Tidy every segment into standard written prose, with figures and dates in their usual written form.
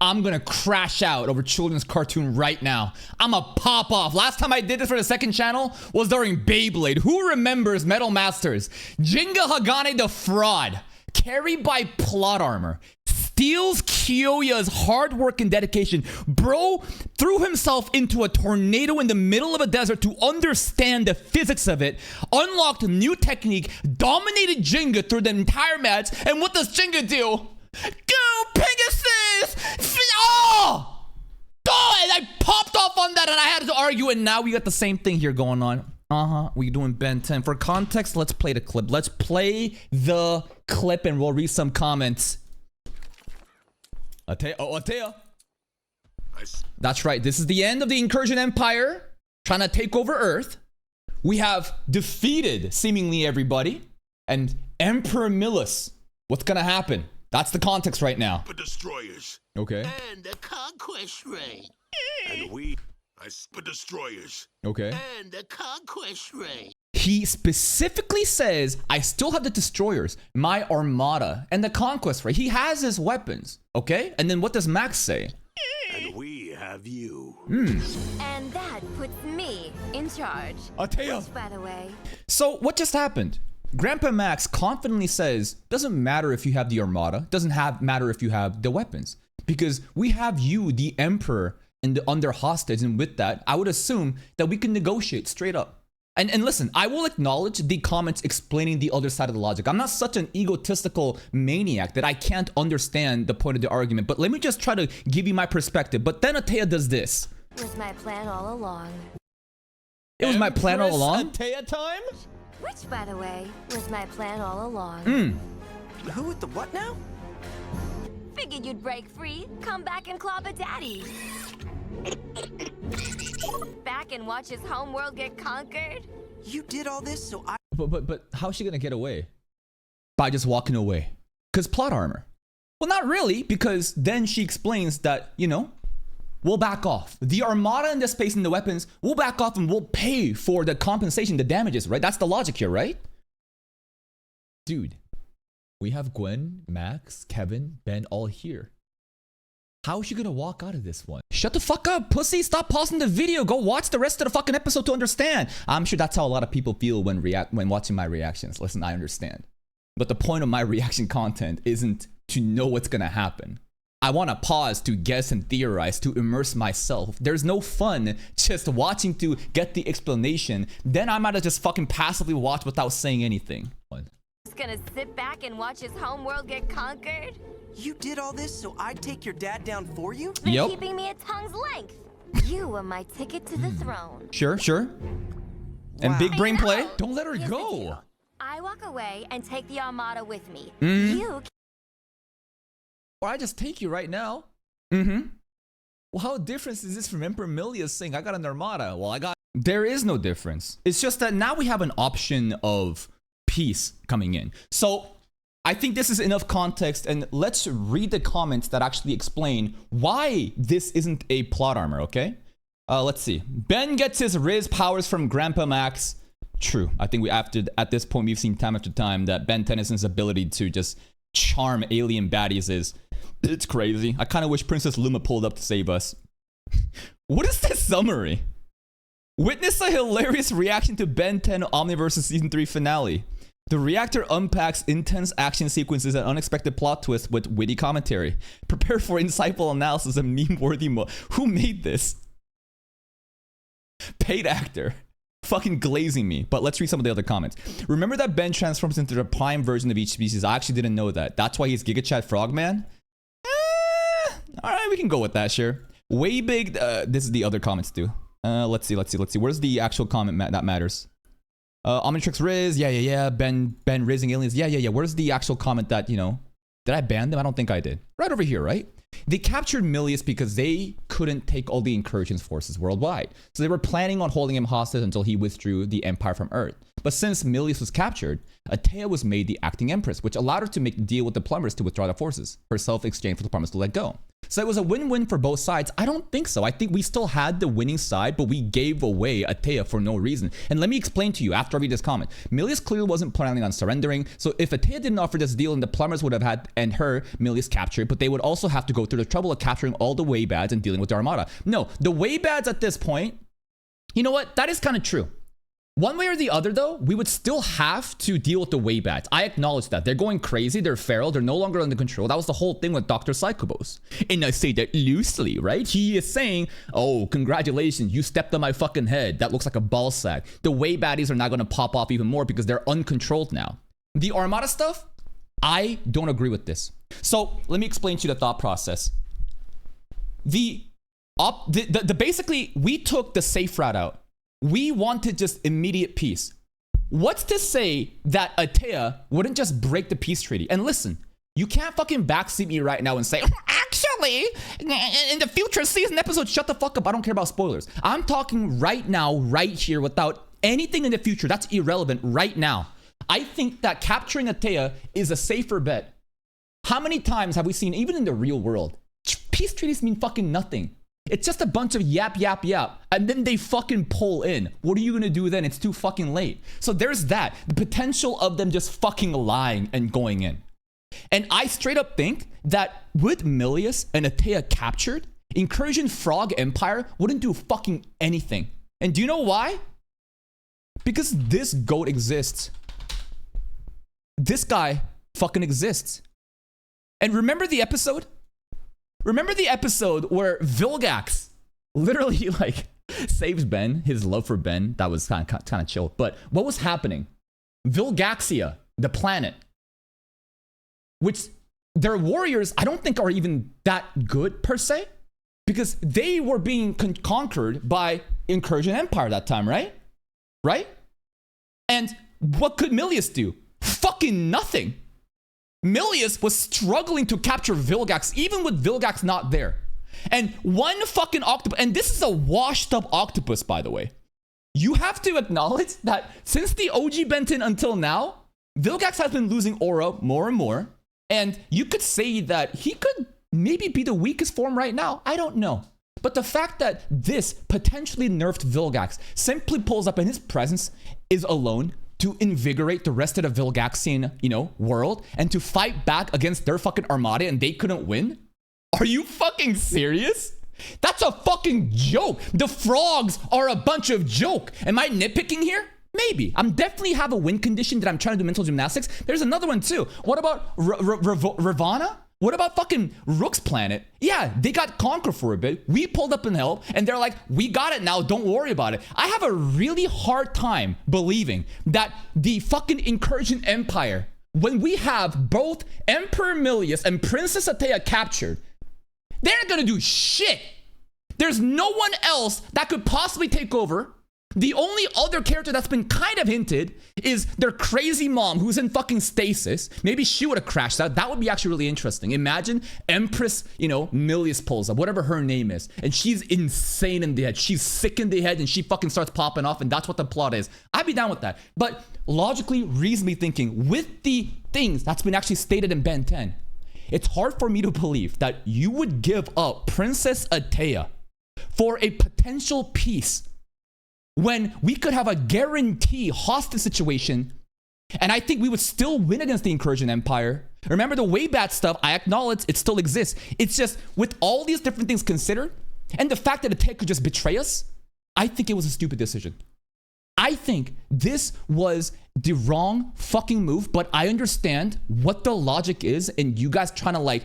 I'm gonna crash out over children's cartoon right now. I'ma pop off. Last time I did this for the second channel was during Beyblade. Who remembers Metal Masters? Jinga Hagane the fraud, carried by plot armor, steals Kyoya's hard work and dedication. Bro threw himself into a tornado in the middle of a desert to understand the physics of it, unlocked a new technique, dominated Jinga through the entire match, and what does Jinga do? Go Pegasus! Oh! Oh! And I popped off on that and I had to argue, and now we got the same thing here going on. We doing Ben 10. For context, let's play the clip. Let's play the clip and we'll read some comments. Atea. That's right. This is the end of the Incursion Empire trying to take over Earth. We have defeated seemingly everybody. And Emperor Millus. What's gonna happen? That's the context right now. The destroyers. Okay. And the conquest rate. And we the destroyers. Okay. And the conquest rate. He specifically says, I still have the destroyers, my armada, and the conquest rate. He has his weapons. Okay? And then what does Max say? And we have you. And that puts me in charge. Atea. Which, by the way. So what just happened? Grandpa Max confidently says, doesn't matter if you have the armada, doesn't matter if you have the weapons, because we have you, the emperor, and under hostage, and with that, I would assume that we can negotiate straight up. And listen, I will acknowledge the comments explaining the other side of the logic. I'm not such an egotistical maniac that I can't understand the point of the argument, but let me just try to give you my perspective. But then Atea does this. Was my plan all along. It was my plan all along? Atea time? Which, by the way, was my plan all along. Who with the what now? Figured you'd break free, come back and clobber daddy. Back and watch his homeworld get conquered. You did all this so I... But how's she gonna get away? By just walking away. Because plot armor. Well, not really, because then she explains that, you know, we'll back off. The armada and the space and the weapons, we'll back off and we'll pay for the compensation, the damages, right? That's the logic here, right? Dude, we have Gwen, Max, Kevin, Ben all here. How is she gonna walk out of this one? Shut the fuck up, pussy. Stop pausing the video. Go watch the rest of the fucking episode to understand. I'm sure that's how a lot of people feel when watching my reactions. Listen, I understand. But the point of my reaction content isn't to know what's gonna happen. I want to pause to guess and theorize, to immerse myself. There's no fun just watching to get the explanation. Then I might have just fucking passively watched without saying anything. Just gonna sit back and watch his homeworld get conquered. You did all this so I'd take your dad down for you? Been Yep. keeping me at tongue's length. You were my ticket to the throne. Sure. And Wow. big brain I know. play. Don't let her Here's the go. deal. I walk away and take the armada with me. Mhm. You Or I just take you right now. Well, how different is this from Emperor Milius saying, I got an armada? Well, there is no difference. It's just that now we have an option of peace coming in. So I think this is enough context, and let's read the comments that actually explain why this isn't a plot armor, okay? Let's see. Ben gets his Riz powers from Grandpa Max. True. I think at this point, we've seen time after time that Ben Tennyson's ability to just charm alien baddies it's crazy. I kind of wish Princess Luma pulled up to save us. What is this summary? Witness a hilarious reaction to Ben 10 Omniverse Season 3 finale. The reactor unpacks intense action sequences and unexpected plot twists with witty commentary. Prepare for insightful analysis and meme-worthy Who made this? Paid actor. Fucking glazing me. But let's read some of the other comments. Remember that Ben transforms into the prime version of each species? I actually didn't know that. That's why he's Giga Chat Frogman? Alright, we can go with that, sure. Way big. This is the other comments too. Let's see. Where's the actual comment that matters? Omnitrix Riz, yeah. Ben rizzing aliens, yeah. Where's the actual comment that, you know, did I ban them? I don't think I did. Right over here, right? They captured Milius because they couldn't take all the incursions forces worldwide. So they were planning on holding him hostage until he withdrew the empire from Earth. But since Milius was captured, Atea was made the acting empress, which allowed her to make the deal with the plumbers to withdraw the forces. Herself exchanged for the plumbers to let go. So it was a win-win for both sides. I don't think so. I think we still had the winning side, but we gave away Atea for no reason. And let me explain to you after I read this comment. Milius clearly wasn't planning on surrendering. So if Atea didn't offer this deal, and the plumbers would have had and her Milius captured, but they would also have to go through the trouble of capturing all the Waybads and dealing with the Armada. No, the Waybads at this point, you know what? That is kind of true. One way or the other, though, we would still have to deal with the Waybats. I acknowledge that. They're going crazy. They're feral. They're no longer under control. That was the whole thing with Dr. Psychobos. And I say that loosely, right? He is saying, oh, congratulations, you stepped on my fucking head. That looks like a ball sack. The Waybaddies are not going to pop off even more because they're uncontrolled now. The Armada stuff, I don't agree with this. So let me explain to you the thought process. Basically, we took the safe route out. We wanted just immediate peace. What's to say that Atea wouldn't just break the peace treaty? And listen, you can't fucking backseat me right now and say, actually, in the future season episode, shut the fuck up. I don't care about spoilers. I'm talking right now, right here, without anything in the future. That's irrelevant right now. I think that capturing Atea is a safer bet. How many times have we seen, even in the real world, peace treaties mean fucking nothing? It's just a bunch of yap, and then they fucking pull in. What are you gonna do then? It's too fucking late. So there's that. The potential of them just fucking lying and going in. And I straight up think that with Milius and Atea captured, Incursion Frog Empire wouldn't do fucking anything. And do you know why? Because this goat exists. This guy fucking exists. And remember the episode? Remember the episode where Vilgax literally like saves Ben, his love for Ben? That was kind of chill. But what was happening? Vilgaxia, the planet, which their warriors, I don't think are even that good per se, because they were being conquered by Incursion Empire that time, right? Right? And what could Milius do? Fucking nothing. Milius was struggling to capture Vilgax, even with Vilgax not there. And one fucking octopus, and this is a washed up octopus, by the way. You have to acknowledge that since the OG Benton until now, Vilgax has been losing aura more and more. And you could say that he could maybe be the weakest form right now. I don't know. But the fact that this potentially nerfed Vilgax simply pulls up, and his presence is alone to invigorate the rest of the Vilgaxian, world, and to fight back against their fucking armada, and they couldn't win? Are you fucking serious? That's a fucking joke. The frogs are a bunch of joke. Am I nitpicking here? Maybe. I'm definitely have a win condition that I'm trying to do mental gymnastics. There's another one too. What about Ravana? What about fucking Rook's planet? Yeah, they got conquered for a bit. We pulled up and helped, and they're like, we got it now, don't worry about it. I have a really hard time believing that the fucking Incursion Empire, when we have both Emperor Milius and Princess Atea captured, they're not gonna do shit. There's no one else that could possibly take over. The only other character that's been kind of hinted is their crazy mom who's in fucking stasis. Maybe she would have crashed out. That would be actually really interesting. Imagine Empress, Milius pulls up, whatever her name is, and she's insane in the head. She's sick in the head, and she fucking starts popping off, and that's what the plot is. I'd be down with that. But logically, reasonably thinking, with the things that's been actually stated in Ben 10, it's hard for me to believe that you would give up Princess Atea for a potential peace when we could have a guarantee hostage situation, and I think we would still win against the Incursion Empire. Remember the Waybat stuff, I acknowledge it still exists. It's just, with all these different things considered, and the fact that Atea could just betray us, I think it was a stupid decision. I think this was the wrong fucking move, but I understand what the logic is, and you guys trying to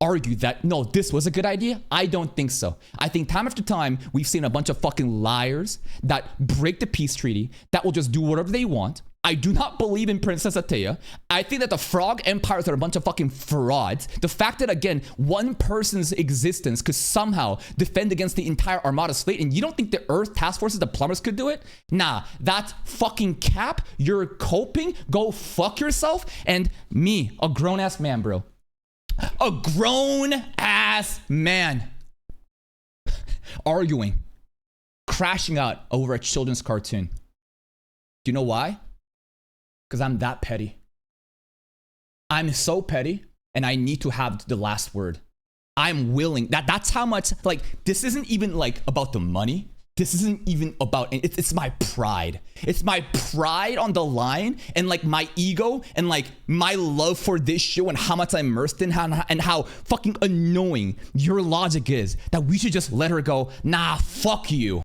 argue that, no, this was a good idea. I don't think so. I think time after time, we've seen a bunch of fucking liars that break the peace treaty, that will just do whatever they want. I do not believe in Princess Atea. I think that the Frog Empires are a bunch of fucking frauds. The fact that, again, one person's existence could somehow defend against the entire Armada's fleet, and you don't think the Earth Task Forces, the plumbers, could do it? Nah, that's fucking cap. You're coping. Go fuck yourself. And me, a grown-ass man, bro. A grown-ass man arguing, crashing out over a children's cartoon. Do you know why? Because I'm that petty. I'm so petty, and I need to have the last word. I'm willing. That's how much, like, this isn't even like about the money. This isn't even about, it's my pride. It's my pride on the line, and like my ego, and like my love for this show, and how much I'm immersed in, and how fucking annoying your logic is that we should just let her go. Nah, fuck you.